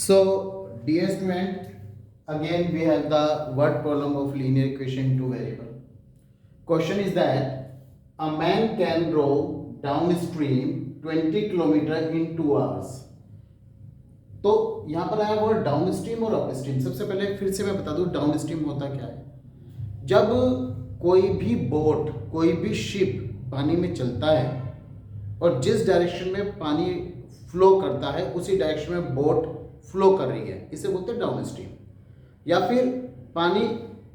So, dear student, again we have the word problem of linear equation in two variable. Question is that a man can row downstream 20 kilometer in 2 hours. तो यहाँ पर आया word down stream और up stream. सबसे पहले फिर से मैं बता दूं डाउन स्ट्रीम होता क्या है. जब कोई भी बोट, कोई भी शिप पानी में चलता है और जिस डायरेक्शन में पानी फ्लो करता है उसी डायरेक्शन में बोट फ्लो कर रही है, इसे बोलते हैं डाउन स्ट्रीम. या फिर पानी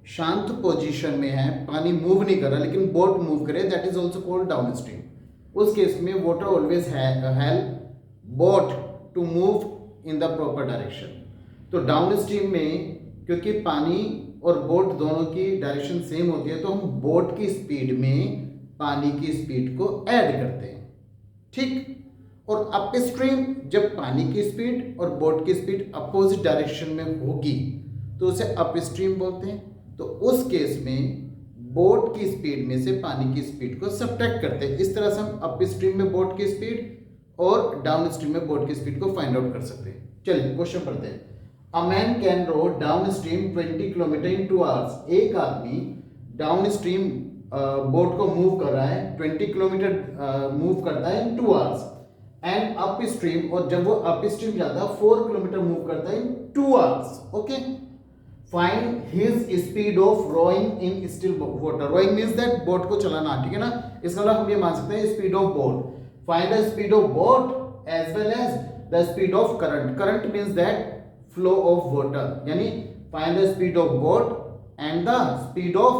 शांत पोजीशन में है, पानी मूव नहीं कर रहा लेकिन बोट मूव करे, that is also called downstream. उस केस में water always help boat to move in the proper direction. तो डाउन स्ट्रीम में क्योंकि पानी और बोट दोनों की डायरेक्शन सेम होती है तो हम बोट की स्पीड में पानी की स्पीड को ऐड करते हैं. ठीक. और अप स्ट्रीम जब पानी की स्पीड और बोट की स्पीड अपोजिट डायरेक्शन में होगी तो उसे अप स्ट्रीम बोलते हैं. तो उस केस में बोट की स्पीड में से पानी की स्पीड को सब्ट्रैक्ट करते हैं. इस तरह से हम अप स्ट्रीम में बोट की स्पीड और डाउन स्ट्रीम में बोट की स्पीड को फाइंड आउट कर सकते हैं. चलिए क्वेश्चन पढ़ते हैं. A man can row downstream 20 kilometre in 2 hours. एक आदमी डाउन स्ट्रीम बोट को मूव कर रहा है, 20 किलोमीटर मूव करता है in 2 hours. And upstream, और जब वो अप स्ट्रीम जाता है 4 किलोमीटर मूव करता है in 2 hours. Okay. Find his speed of rowing in still water. Rowing means that boat को चलाना. ठीक है ना. इसका मतलब हम ये मान सकते हैं speed of boat. Find the speed of boat as well as the speed of current. Current means that flow of water, यानी find the speed of boat and the speed of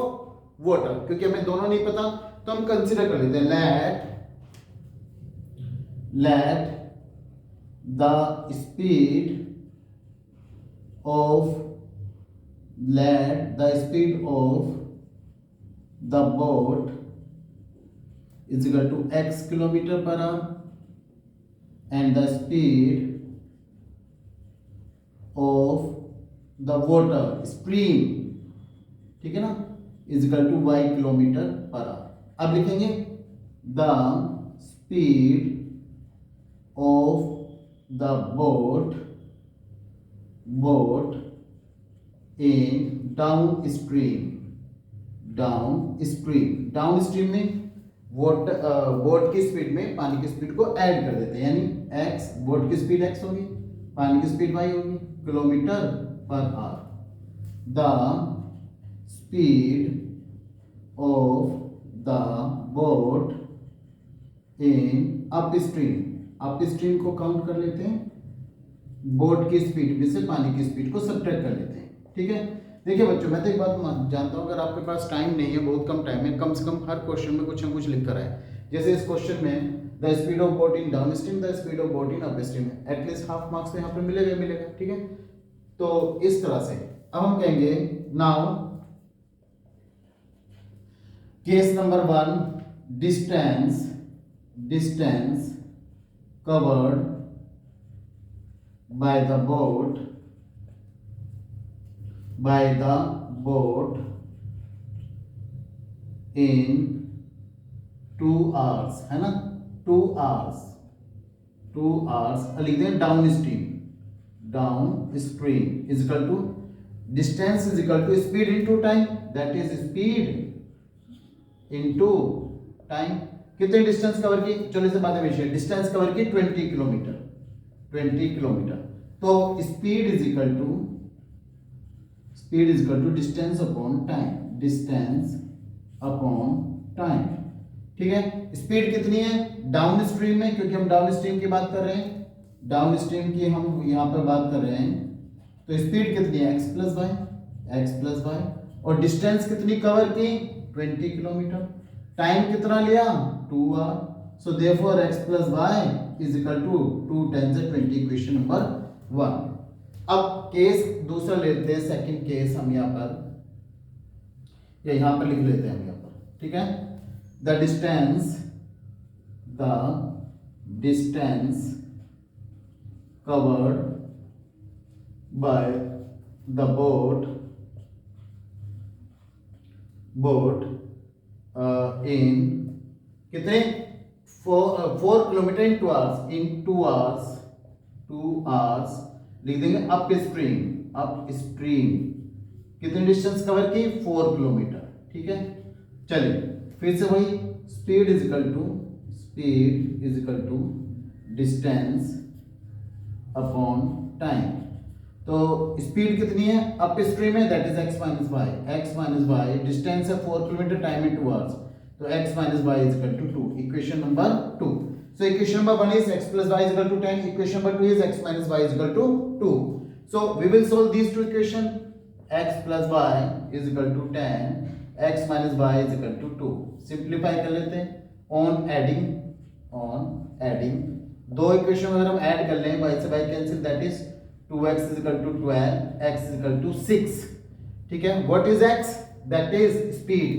water. क्योंकि हमें दोनों नहीं पता तो हम consider कर लेते हैं let the speed of the boat is equal to x kilometer per hour and the speed of the water stream, ठीक है ना, is equal to y kilometre पर आवर. अब लिखेंगे the speed of the boat in downstream में boat की speed में पानी की स्पीड को ऐड कर देते हैं, यानी x, बोट की स्पीड x होगी, पानी की स्पीड y होगी, किलोमीटर पर our. The speed of the boat in up stream को काउंट कर लेते हैं, बोट की स्पीड में से पानी की स्पीड को सब्ट्रैक्ट कर लेते हैं. ठीक है. देखिए बच्चों, मैं तो एक बात जानता हूँ, अगर आपके पास टाइम नहीं है, बहुत कम टाइम है, कम से कम हर क्वेश्चन में कुछ ना कुछ लिख कर आए. जैसे इस क्वेश्चन में the speed of boat in down stream, the speed of boat in up stream, at least half marks तो यहाँ पे मिलेगा. ठीक है. तो इस तरह से अब हम कहेंगे now case number 1, distance covered by the boat in 2 hours, है ना. 2 hours लिख दें downstream is equal to distance is equal to speed into time, that is speed into time. कितने डिस्टेंस कवर की, चलो इसे बाद में शेयर. डिस्टेंस कवर की 20 किलोमीटर. तो speed is equal to distance upon time. ठीक है. स्पीड कितनी है डाउन स्ट्रीम में, क्योंकि हम डाउन स्ट्रीम की बात कर रहे हैं, डाउन स्ट्रीम की हम यहां पर बात कर रहे हैं. तो स्पीड कितनी है x प्लस वाई. और डिस्टेंस कितनी कवर की 20 किलोमीटर. टाइम कितना लिया 2 hour. So therefore x plus Y is equal to 2 times 20. Question number 1. अब केस दूसरा लेते हैं, सेकंड केस हम यहाँ पर या यहाँ पर लिख लेते हैं हम यहाँ पर. ठीक है. The distance covered by the boat in कितने 4 किलोमीटर इन 2 आवर्स. लिख देंगे अप स्ट्रीम कितनी डिस्टेंस कवर की 4 किलोमीटर, ठीक है। चलिए फिर से वही speed is equal to distance upon time. तो स्पीड कितनी है अप स्ट्रीम है, that is x minus Y, distance है 4 किलोमीटर, टाइम है 2 आवर्स, तो x minus Y is equal to 2, equation number 2। So equation number 1 is x plus y is equal to 10. Equation number 2 is x minus y is equal to 2. So we will solve these two equations. X plus y is equal to 10. X minus y is equal to 2. Simplify कर लेते हैं on adding दो equation अगर हम add कर लें by से by cancel, that is 2x is equal to 12, x is equal to 6, ठीक है। What is x? That is speed,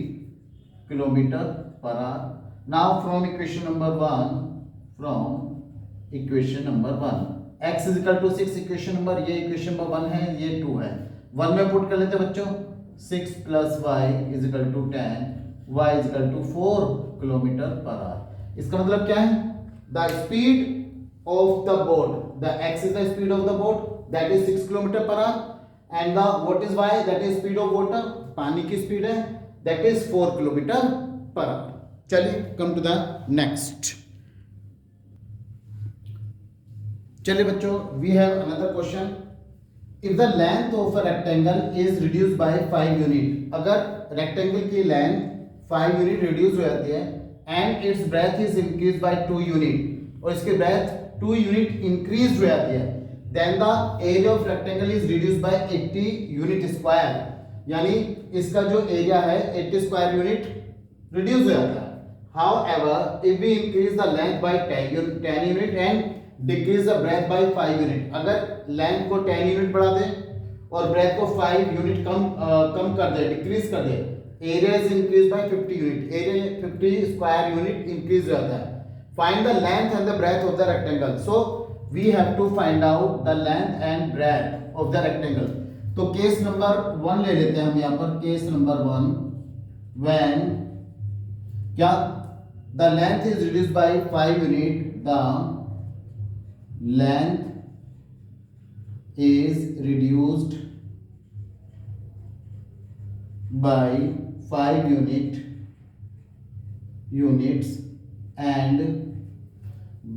kilometre पर our. Now from equation number 1, x is equal to 6 equation number, ये equation number 1 है, ये 2 है, 1 में put कर लेते हैं बच्चों। 6 plus y is equal to 10, y is equal to 4 kilometre पर आवर। इसका मतलब क्या है? The speed of the boat, the x is the speed of the boat, that is 6 kilometre पर our, and the what is y, that is speed of water, पानी की speed है, that is 4 kilometre पर hour. चलिए come to the next। चलिए बच्चों, we have another question. If the length of a rectangle is reduced by 5 unit, अगर rectangle की length 5 unit reduce हो जाती है and its breadth is increase by 2 unit, और इसकी ब्रेथ 2 यूनिट इंक्रीज हो जाती है, then the area of rectangle is reduced by 80 unit square, यानी इसका जो एरिया है 80 स्क्वायर यूनिट रिड्यूस हो जाता है। However if we increase the length by 10 unit and decrease the breadth by 5 unit, अगर लेंथ को 10 यूनिट बढ़ा दें और ब्रेथ को 5 यूनिट कम कर दे, डिक्रीज कर दे, area is increase by 50 unit, area 50 square unit increase रहता है। Find the length and the breadth of the rectangle, so we have to find out the length and breadth of the rectangle. तो case number 1 ले लेते हैं हम यहाँ पर, case number 1, when क्या the length is reduced by 5 unit, the length is reduced by 5 units and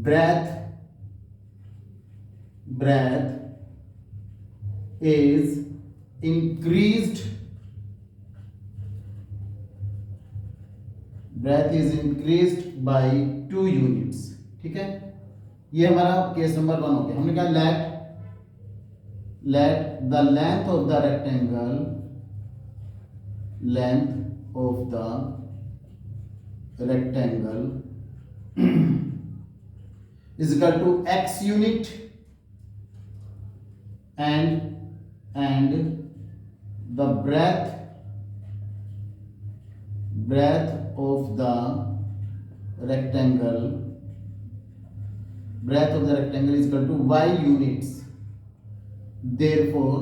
breadth is increased by 2 units, ठीक है। ये हमारा केस नंबर 1 हो गया। हमने कहा let the length of the rectangle is equal to x unit and the breadth of the rectangle is equal to y units, therefore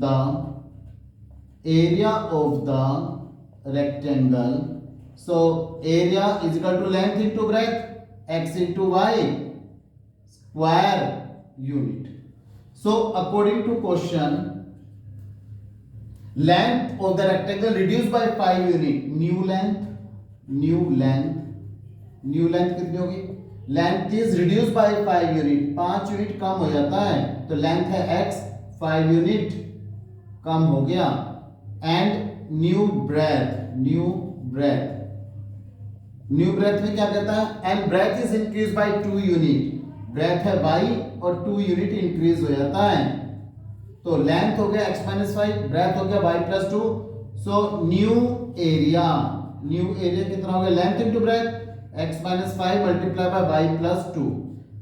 the area of the rectangle, so area is equal to length into breadth, x into y square unit. So according to question, length of the rectangle reduced by 5 unit, new length कितनी होगी? Length is reduce by 5 unit, 5 unit कम हो जाता है, तो length है x, 5 unit कम हो गया, एंड न्यू ब्रेथ में क्या कहता है? And breadth is increase by 2 unit, breadth है y और 2 यूनिट इंक्रीज हो जाता है, तो लेंथ हो गया x माइनस 5, ब्रेथ हो गया y plus 2, so new area कितना हो गया? Length into breadth, x minus 5 multiplied by y plus 2।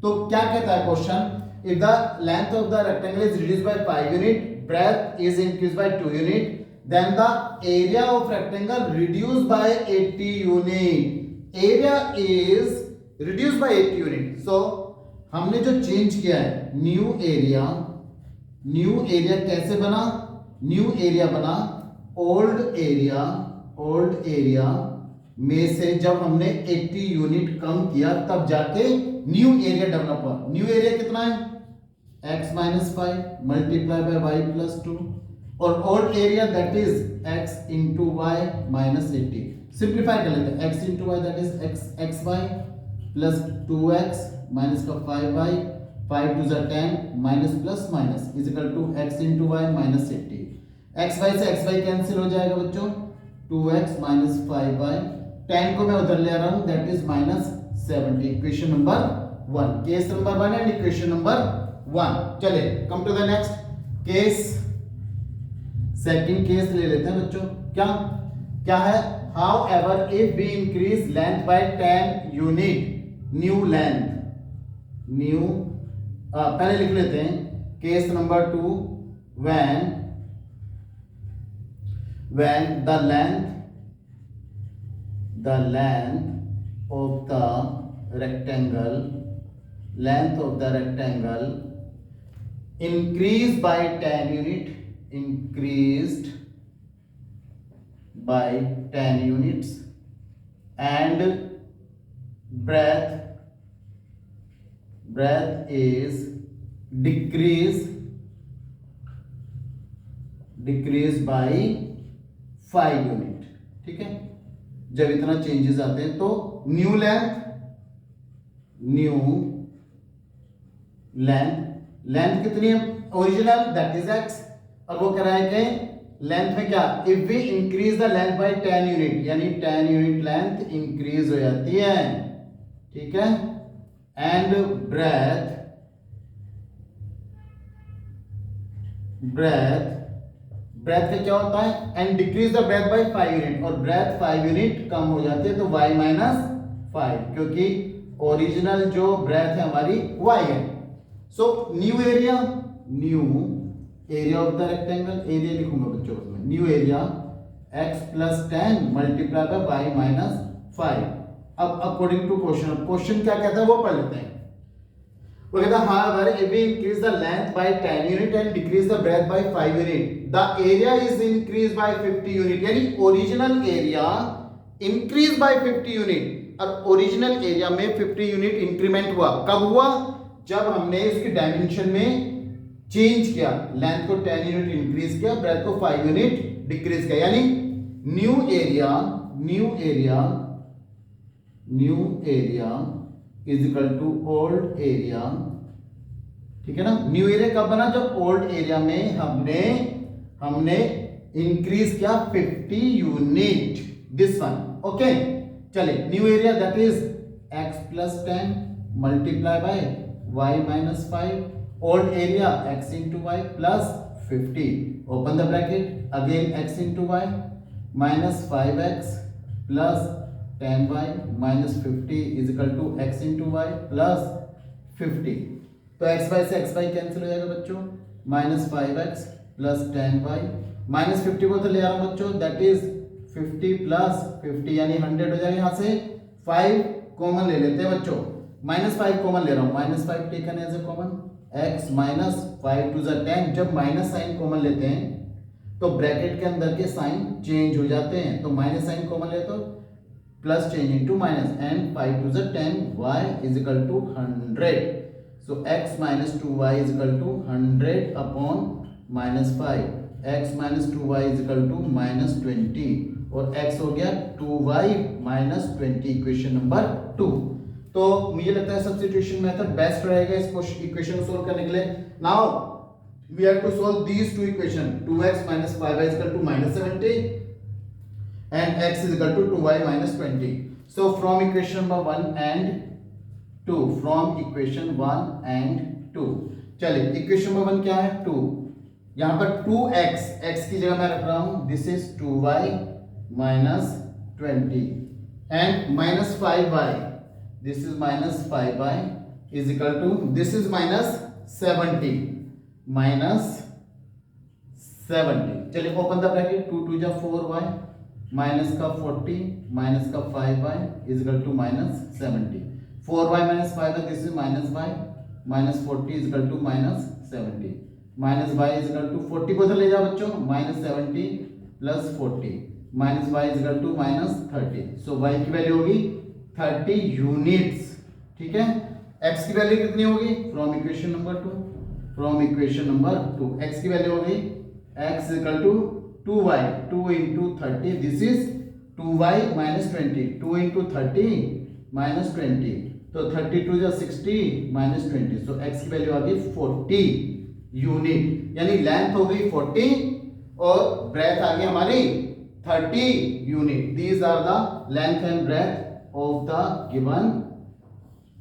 तो क्या कहता है question? if the length of the rectangle is reduced by 5 unit, breadth is increased by 2 unit, then the area of rectangle reduced by 80 unit, area is reduced by 80 unit। so हमने जो change किया है new area कैसे बना? New area बना old area में से जब हमने 80 यूनिट कम किया तब जाके न्यू एरिया डेवलप हुआ। न्यू एरिया कितना है? x minus 5 multiply by Y plus 2 और old area that is x into Y minus 80। Simplify कर लेते हैं, x into Y that is X Y plus 2x minus का 5y 5 टू ज़ा 10 minus plus minus is equal to x into Y minus 80। X Y से X Y cancel हो जाएगा बच्चों, 2x minus 5y 10 को मैं उधर ले आ रहा हूं that is minus 70। Equation number 1, case number 1 and equation number 1। चलिए come to the next case, second case ले लेते हैं बच्चों। क्या क्या है, however if we increase length by 10 unit, new length, new पहले लिख लेते हैं case number 2, when the length of the rectangle increased by 10 unit, increased by 10 units and breadth is decreased by 5 unit. ठीक है, जब इतना changes आते हैं तो न्यू लेंथ कितनी है ओरिजिनल दैट इज x, और वो कह रहा है कि लेंथ में क्या, if we increase the length by 10 unit, यानी 10 यूनिट लेंथ इंक्रीज हो जाती है। ठीक है, एंड ब्रेथ का क्या होता है, and decrease the breadth by 5 unit, और ब्रेथ 5 यूनिट कम हो जाती है तो y माइनस 5, क्योंकि ओरिजिनल जो ब्रेथ है हमारी y है। So new area of the rectangle, area लिखूंगा बच्चों उसमें, new area x plus 10 multiply by y minus 5। अब अकॉर्डिंग टू क्वेश्चन क्या कहता है वो पढ़ लेते हैं। वो कहता है however if we increase the length by 10 unit and decrease the breadth by 5 unit the area is increased by 50 unit, यानी original area increase by 50 unit, और ओरिजिनल एरिया में 50 यूनिट इंक्रीमेंट हुआ। कब हुआ, जब हमने इसकी डायमेंशन में चेंज किया, लेंथ को 10 यूनिट इंक्रीज किया, ब्रेथ को 5 यूनिट डिक्रीज किया, यानी new area is equal to old area. ठीक है ना, न्यू एरिया कब बना, जब ओल्ड एरिया में हमने इंक्रीज किया 50 यूनिट, दिस वन। ओके, चलिए new area that is x plus 10 multiply by y minus 5, old area x into Y plus 50, open the bracket, again x into Y minus 5x plus 10y minus 50 is equal to x into Y plus 50। तो x Y से x Y cancel हो जाएगा बच्चों, minus 5x plus 10y minus 50 को तो ले आ रहा हूं बच्चों, दैट इज 50 प्लस 50 यानी 100 हो जाएगा। यहां से 5 कॉमन ले लेते हैं बच्चों, माइनस 5 कॉमन ले रहा हूं, minus 5 taken as a common, x minus 5 to the 10, जब माइनस साइन कॉमन लेते हैं तो ब्रैकेट के अंदर के साइन चेंज हो जाते हैं, तो माइनस साइन कॉमन ले तो plus change into minus, and 5 to the 10 y is equal to 100। So x minus 2y is equal to 100 upon minus 5, x minus 2y is equal to minus 20, और x हो गया 2y minus 20, equation number 2। तो मुझे लगता है substitution method best रहेगा इस equation को सोल्व करने के लिए। Now we have to solve this two equation, 2x minus 5y is equal to minus 70 and x is equal to 2y minus 20. So from equation number 1 and 2, from equation 1 and 2, चलिए equation number 1 क्या है, 2, यहाँ पर 2x, x की जगह मैं रख रहा हूँ, this is 2y minus 20 and minus 5y, this is minus 5y is equal to, this is minus 70, minus 70। चलिए ओपन द ब्रैकेट, 2 2 जा 4y माइनस का 40 माइनस का 5y is equal to minus 70, 4y minus 5y this is minus y minus 40 is equal to minus 70, minus y is equal to 40 को इधर ले जाओ बच्चों, minus 70 plus 40 minus y is equal to minus 30। So y की value होगी 30 units. ठीक है, x की वैल्यू कितनी होगी, from equation number 2, from equation number 2। x की वैल्यू हो गई x equal to 2y, 2 into 30, this is 2y minus 20, 2 into 30 minus 20, तो 32 या 60 minus 20, so x की वैल्यू आ गई 40 यूनिट, यानी लेंथ हो गई 40 और ब्रेथ आ गई हमारी 30 unit. These are the length and breadth of the given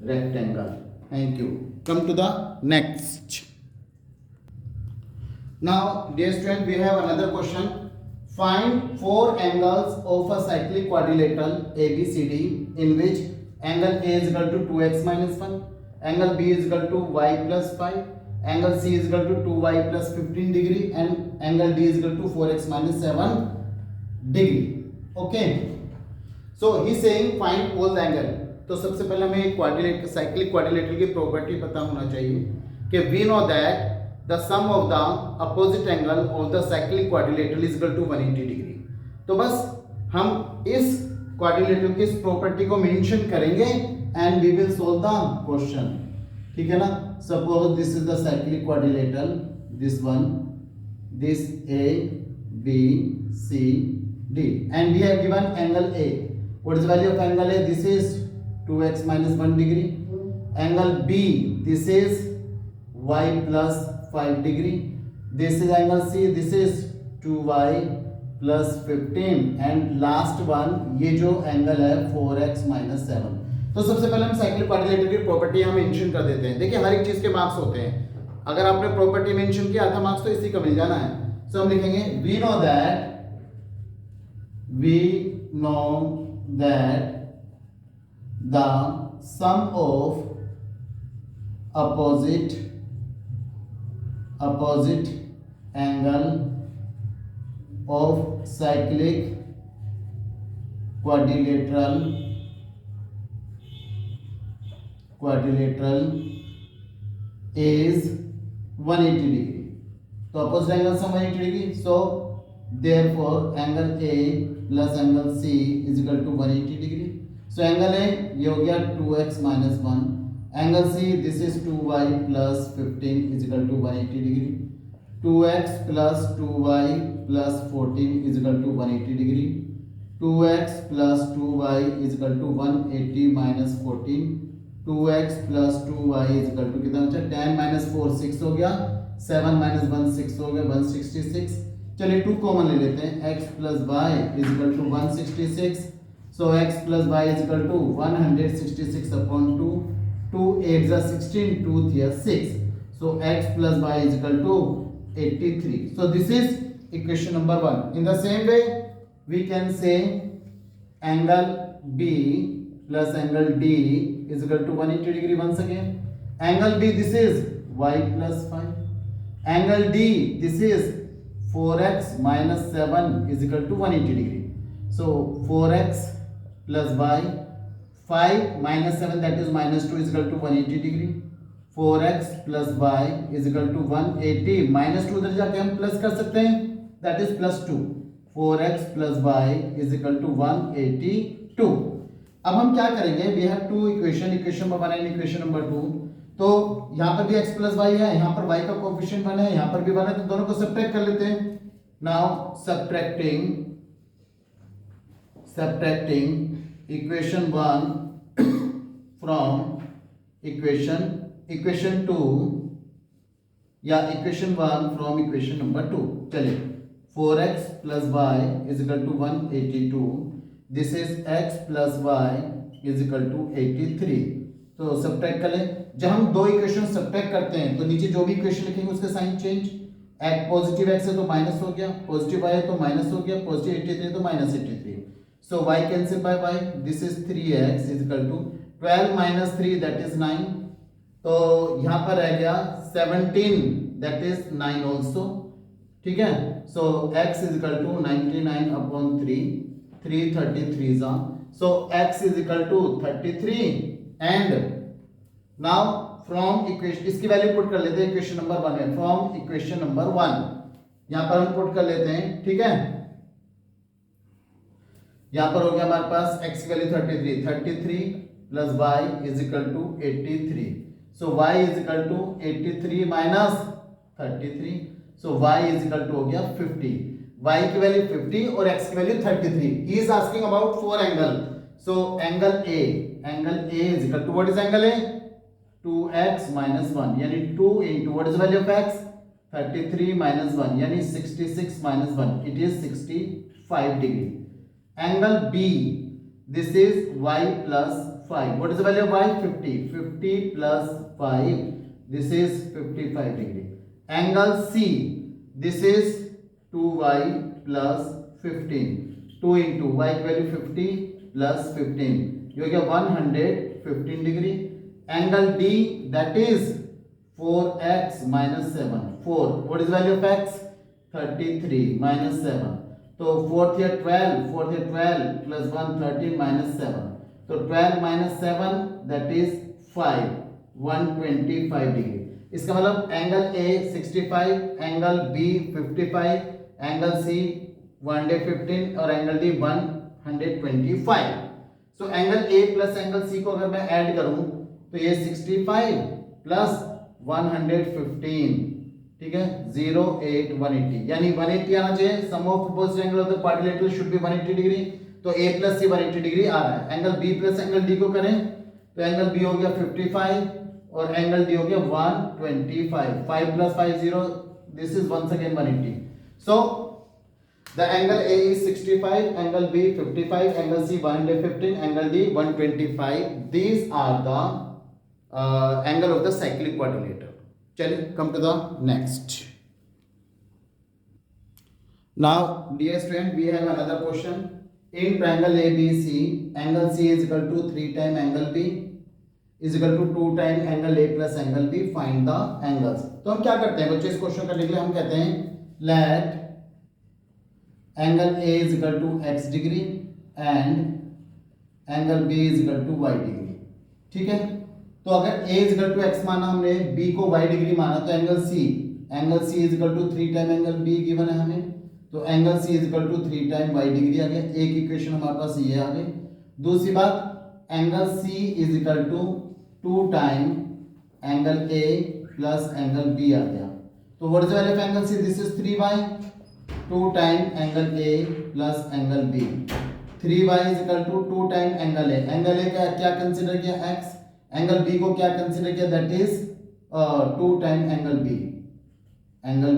rectangle. Thank you. Come to the next. Now dear student, we have another question. Find 4 angles of a cyclic quadrilateral ABCD in which angle A is equal to 2x minus 1, angle B is equal to y plus 5, angle C is equal to 2y plus 15 degree and angle D is equal to 4x minus 7 degree. Okay, so he is saying find all the angle. तो सबसे पहले हमें एक cyclic quadrilateral की property पता होना चाहिए कि we know that the sum of the opposite angle of the cyclic quadrilateral is equal to 180 degree. तो बस हम इस क्वाड्रिलेटरल की इस प्रॉपर्टी को मेंशन करेंगे and we will solve the question, ठीक है ना। Suppose this is the cyclic quadrilateral, this one, this A B C D and we have given angle A. What is the value of angle A? This is 2x minus 1 degree. Angle B, this is y plus 5 degree. This is angle C, this is 2y plus 15 and last one ये जो angle है 4x minus 7। तो सबसे पहले हम cyclic quadrilateral की property हम mention कर देते हैं। देखिए हर एक चीज के मार्क्स होते हैं, अगर आपने प्रॉपर्टी मेंशन किया आधा मार्क्स तो इसी का मिल जाना है। सो हम लिखेंगे we know that the sum of opposite angle of cyclic quadrilateral is 180 degree। तो opposite angle sum 180 degree, so therefore angle A plus angle C is equal to 180 degree. So angle A ये हो गया 2x minus 1, angle C this is 2y plus 15 is equal to 180 degree, 2x plus 2y plus 14 is equal to 180 degree, 2x plus 2y is equal to 180 minus 14, 2x plus 2y is equal to कितना बचा? 10 minus 4 6 हो गया, 7 minus 1 6 हो गया 166। चलिए 2 common ले लेते हैं, x plus y is equal to 166। So x plus y is equal to 166 upon 2, 2 8 are 16, 2 3 are 6. So x plus y is equal to 83. So this is equation number 1. In the same way, we can say angle B plus angle D is equal to 180 degree once again. Angle B, this is y plus 5. Angle D, this is 4x minus 7 is equal to 180 degree. So 4x plus y, 5 minus 7 that is minus 2 is equal to 180 degree, 4x plus y is equal to 180 minus 2 उधर जाके हम plus कर सकते हैं, that is plus 2, 4x plus y is equal to 182। अब हम क्या करेंगे, we have two equation, equation number 1 and equation number 2। तो यहाँ पर भी x plus y है, यहाँ पर y का कोएफिशिएंट 1 है, यहाँ पर भी 1 है, तो दोनों को सब्ट्रैक्ट कर लेते हैं। Now subtracting equation 1 from equation 2 या equation 1 from equation number 2। चलिए 4x plus y is equal to 182, this is x plus y is equal to 83। तो सब्ट्रैक्ट कर लें। जब हम दो इक्वेशन सब्ट्रैक्ट करते हैं तो नीचे जो भी इक्वेशन लिखेंगे उसका साइन चेंज, पॉजिटिव x है तो माइनस हो गया, पॉजिटिव y है तो माइनस हो गया, पॉजिटिव 83 तो minus 83। So y cancel by y, this is 3x is equal to 12 minus 3 that is 9। तो यहाँ पर रह गया 17 that is 9 also, ठीक है। So x is equal to 99 upon 3, 333 are, so x is equal to 33 and now from equation इसकी value put कर लेते हैं इक्वेशन नंबर 1 में, फ्रॉम इक्वेशन नंबर 1 यहाँ पर हम पुट कर लेते हैं, ठीक है। यहाँ पर हो गया हमारे पास x की value 33 plus y is equal to 83। So y is equal to 83 minus 33, so y is equal to हो गया 50, y की वैल्यू 50 और x की value 33. He is asking about 4 angle, so angle A is equal to what is angle A, 2x minus 1 यानी 2 into what is the value of x, 33 minus 1 यानी 66 minus 1, it is 65 degree. Angle B, this is y plus 5. What is the value of y? 50. 50 plus 5, this is 55 degree. Angle C, this is 2y plus 15. 2 into y की value 50 plus 15, ये हो गया 115 degree. Angle D, that is 4x minus 7. 4, what is the value of x? 33 minus 7. तो 4th here 12, 4th here 12 plus 1 13 minus 7. तो 12 minus 7 that is 5, 125 degree. इसका मतलब angle A 65, angle B 55, angle C 115 और angle D 125. So angle A plus angle C को अगर मैं add करूं तो ये 65 प्लस 115, ठीक है, 0 8 180 यानी 180 आना चाहिए. Sum of opposite angle of the quadrilateral should be 180 degree. तो A प्लस C 180 डिग्री आ रहा है. Angle B plus angle D को करें तो एंगल B हो गया 55 और एंगल D हो गया 125. 5 plus 5 0, this is once again 180. So the angle A is 65, angle B 55, angle C 115, angle D 125. These are the angle of the cyclic quadrilateral. चलिए come to the next. Now dear student, we have another question. In triangle ABC, angle C is equal to 3 times angle B is equal to 2 times angle A plus angle B. Find the angles. तो हम क्या करते हैं बच्चों, इस question करने के लिए हम कहते हैं let angle A is equal to x degree and angle B is equal to y degree. ठीक है, तो अगर A is equal to x माना हमने, B को y डिग्री माना, तो angle C is equal to 3 time angle B given है हमें, तो angle C is equal to 3 time y degree आ गया. एक इक्वेशन हमारे पास ये आ गई. दूसरी बात, angle C is equal to 2 time angle A plus angle B आ गया. तो what is the value of angle C? This is 3y, 2 time angle A plus angle B. 3y is equal to 2 time angle A. Angle A का क्या consider किया? x. Angle B को क्या consider किया? That is 2 time angle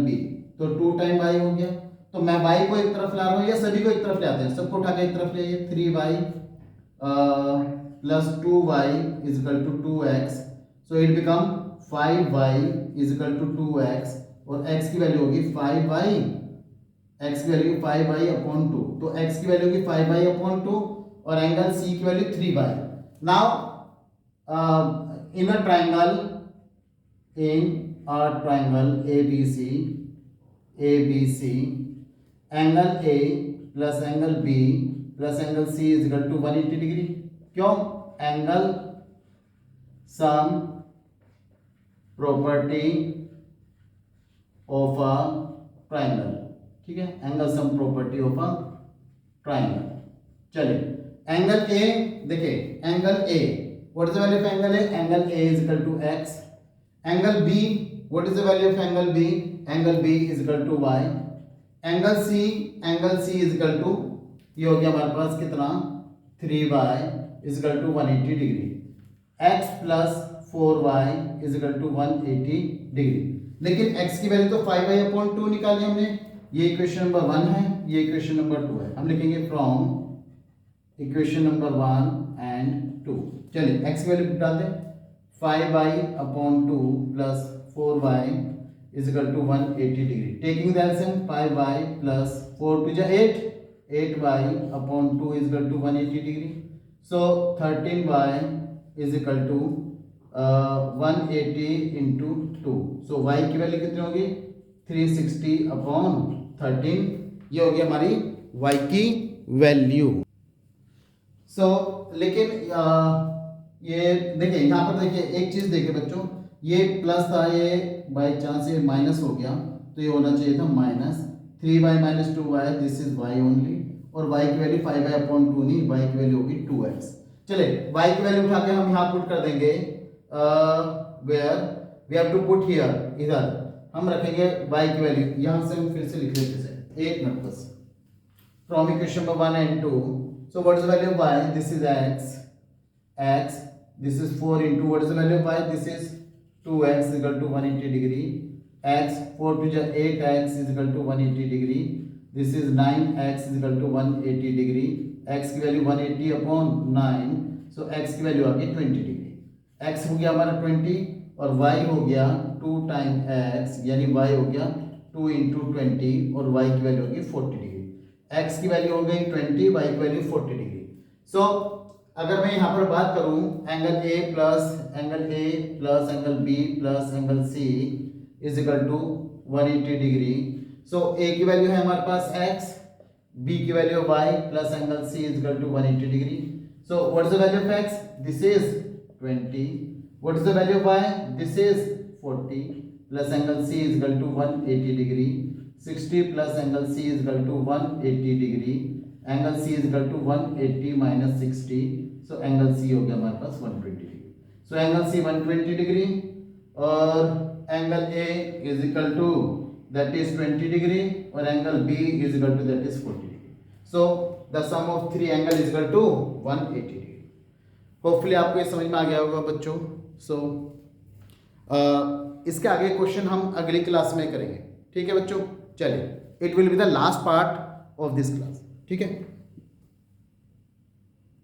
B. तो 2 time y हो गया. तो मैं y को एक तरफ ला रहा हूं या सभी को एक तरफ ले आते हैं? सबको उठा के एक तरफ ले आइए. 3y plus 2y is equal to 2x. So it become 5y is equal to 2x और x की वैल्यू होगी 5y. x की वैल्यू 5y अपॉन 2. तो x की वैल्यू होगी 5y अपॉन 2 और एंगल C की value 3y. Now in a triangle ABC, angle A plus angle B plus angle C is equal to 180 degree. क्यों? Angle sum property of a triangle. ठीक है, angle sum property of a triangle. चलिए angle A देखिए, angle A what is the value of angle A? Angle A is equal to x. Angle B what is the value of angle B? Angle B is equal to y. Angle C is equal to, ये हो गया हमारे पास कितना? 3y is equal to 180 degree. x plus 4y is equal to 180 degree. लेकिन x की value तो 5y upon 2 निकाली हमने. ये इक्वेशन नंबर 1 है, ये इक्वेशन नंबर 2 है. हम लिखेंगे फ्रॉम इक्वेशन नंबर 1 एंड 2. चलिए x की वैल्यू डाल दें. 5y upon 2 plus 4y is equal to 180 degree. Taking the LCM, 5y plus 4 two जा 8, 8y upon 2 is equal to 180 degree. So 13y is equal to 180 into 2. So y की value कितनी होगी? 360 upon 13. ये हो गई हमारी y की value. सो लेकिन ये देखिए यहाँ पर देखिए एक चीज देखिए बच्चों, ये प्लस था, ये बाई चांस ये माइनस हो गया, तो ये होना चाहिए था minus. 3y minus 2y, this is y only. और y की वैल्यू 5y अपॉन 2 नहीं, y की वैल्यू होगी 2x. चलिए y की वैल्यू उठा के हम यहाँ पुट कर देंगे. Where we have to put here, इधर हम रखेंगे y की वैल्यू, यहां से हम फिर से लिख लेते हैं एक मिनट बस। From equation number 1 and 2, so what is the value of y? This is x, this is 4 into what is the value of y? This is 2x is equal to 180 degree, x 4 to the 8x is equal to 180 degree, this is 9x is equal to 180 degree, x की value 180 upon 9, सो x की value आ गई 20 degree. x हो गया हमारा 20 और y हो गया 2 time x, यानी y हो गया 2 इंटू 20 और y की वैल्यू होगी 40 डिग्री। x की वैल्यू हो गई 20, y की वैल्यू 40 डिग्री। सो अगर मैं यहाँ पर बात करूँ angle A plus angle B plus angle C is equal to 180 degree. So A की वैल्यू है हमारे पास x, B की value y plus angle C is equal to 180 degree. So what is the value of x? This is 20. What is the value of y? This is 40 plus angle C is equal to 180 degree. 60 plus angle C is equal to 180 degree. Angle C is equal to 180 minus 60. So angle C हो गया हमारे पास 120 degree. So angle C 120 degree और angle A is equal to that is 20 degree और angle B is equal to that is 40 degree. So the sum of three angle is equal to 180 degree. Hopefully आपको ये समझ में आ गया होगा बच्चों। सो इसके आगे क्वेश्चन हम अगली क्लास में करेंगे, ठीक है बच्चों। चलिए, it will be the last part of this class, ठीक है।